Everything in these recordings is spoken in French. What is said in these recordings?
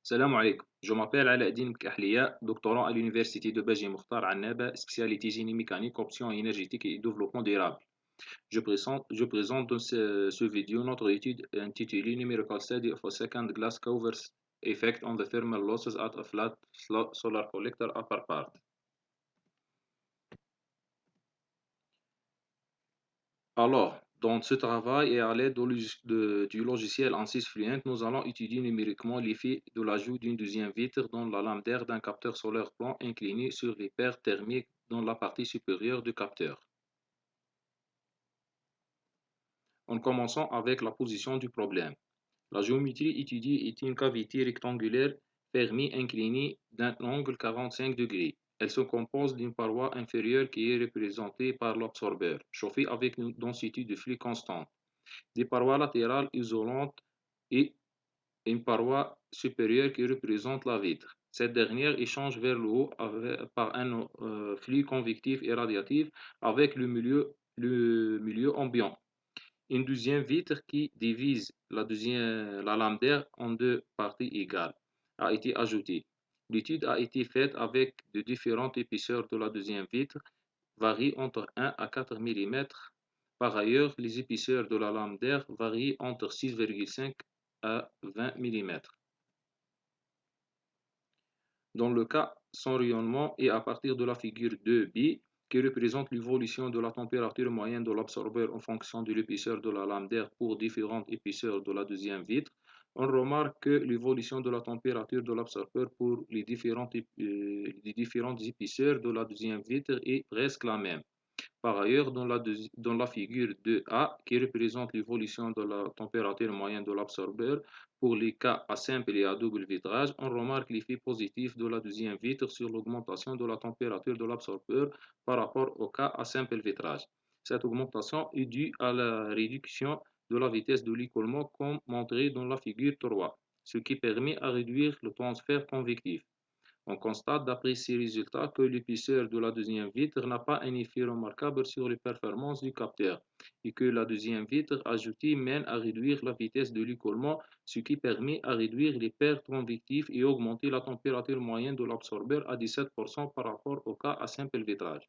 Salam alaikum. Je m'appelle Aladdin Kahlia, doctorant à l'université de Baji Mokhtar Annaba, spécialité génie mécanique, options énergétique et développement durable. Je présente dans ce vidéo notre étude intitulée Numerical Study of a Second Glass Covers Effect on the Thermal Losses at a Flat Solar Collector Upper Part. Alors, dans ce travail et à l'aide du logiciel ANSYS Fluent, nous allons étudier numériquement l'effet de l'ajout d'une deuxième vitre dans la lame d'air d'un capteur solaire plan incliné sur les paires thermiques dans la partie supérieure du capteur. En commençant avec la position du problème. La géométrie étudiée est une cavité rectangulaire fermée inclinée d'un angle 45 degrés. Elle se compose d'une paroi inférieure qui est représentée par l'absorbeur, chauffé avec une densité de flux constante, des parois latérales isolantes et une paroi supérieure qui représente la vitre. Cette dernière échange vers le haut par un flux convectif et radiatif avec le milieu ambiant. Une deuxième vitre qui divise la lame d'air en deux parties égales a été ajoutée. L'étude a été faite avec de différentes épaisseurs de la deuxième vitre, varient entre 1 à 4 mm. Par ailleurs, les épaisseurs de la lame d'air varient entre 6,5 à 20 mm. Dans le cas sans rayonnement et à partir de la figure 2b, qui représente l'évolution de la température moyenne de l'absorbeur en fonction de l'épaisseur de la lame d'air pour différentes épaisseurs de la deuxième vitre, on remarque que l'évolution de la température de l'absorbeur pour les différentes épaisseurs de la deuxième vitre est presque la même. Par ailleurs, dans la figure 2A, qui représente l'évolution de la température moyenne de l'absorbeur pour les cas à simple et à double vitrage, on remarque l'effet positif de la deuxième vitre sur l'augmentation de la température de l'absorbeur par rapport au cas à simple vitrage. Cette augmentation est due à la réduction de la vitesse de l'écoulement comme montré dans la figure 3, ce qui permet à réduire le transfert convectif. On constate d'après ces résultats que l'épaisseur de la deuxième vitre n'a pas un effet remarquable sur les performances du capteur et que la deuxième vitre ajoutée mène à réduire la vitesse de l'écoulement, ce qui permet à réduire les pertes convectives et augmenter la température moyenne de l'absorbeur à 17% par rapport au cas à simple vitrage.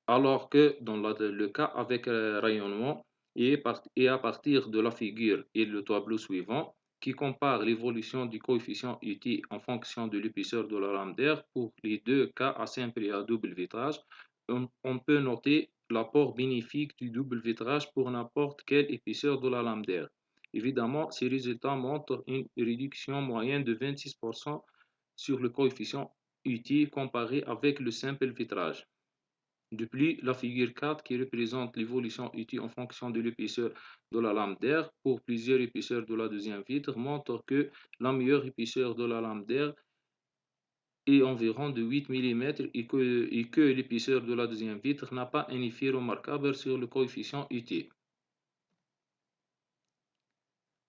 Alors que dans le cas avec rayonnement et à partir de la figure et le tableau suivant, qui compare l'évolution du coefficient UT en fonction de l'épaisseur de la lame d'air pour les deux cas à simple et à double vitrage, on peut noter l'apport bénéfique du double vitrage pour n'importe quelle épaisseur de la lame d'air. Évidemment, ces résultats montrent une réduction moyenne de 26% sur le coefficient UT comparé avec le simple vitrage. De plus, la figure 4 qui représente l'évolution UT en fonction de l'épaisseur de la lame d'air pour plusieurs épaisseurs de la deuxième vitre montre que la meilleure épaisseur de la lame d'air est environ de 8 mm et que l'épaisseur de la deuxième vitre n'a pas un effet remarquable sur le coefficient UT.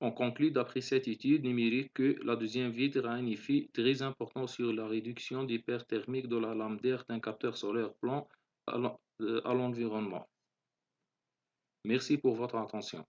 On conclut d'après cette étude numérique que la deuxième vitre a un effet très important sur la réduction des pertes thermiques de la lame d'air d'un capteur solaire plan à l'environnement. Merci pour votre attention.